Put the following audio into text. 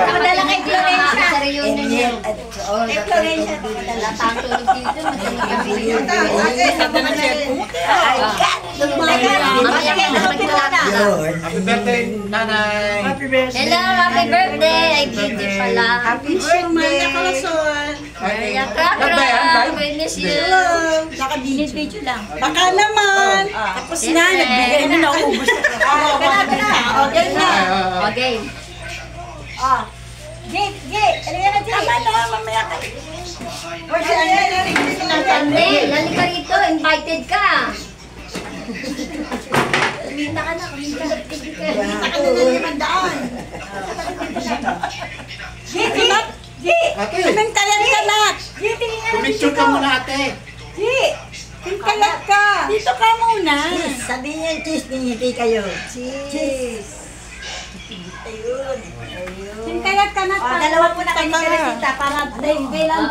Padala kay Florencia. Sa reunion niyo. Kay Florencia. Padala. Tulog dito, madali kami. Happy birthday, nanay! Hello, happy birthday! Ay, birthday pala. Happy birthday. Maria Cracker! We miss you. Video lang. Baka naman. Tapos na, nagbigay na naubos. Okay na. Okay. Jake. Ano yan na, Jake? Tama na, mamaya ka. Hindi, lali ka rito. Invited ka. Kumita ka na. Kumita ka na. Jake. Ate, Pintayan ka na. Jake, tingin nga. picture ka muna ate. Jake. Pintayan ka. Dito ka muna. Sabihin niya, cheese, ngiti kayo. Cheese. Pintayan ka na. Dalawa po na kayo ni Teresita para bilang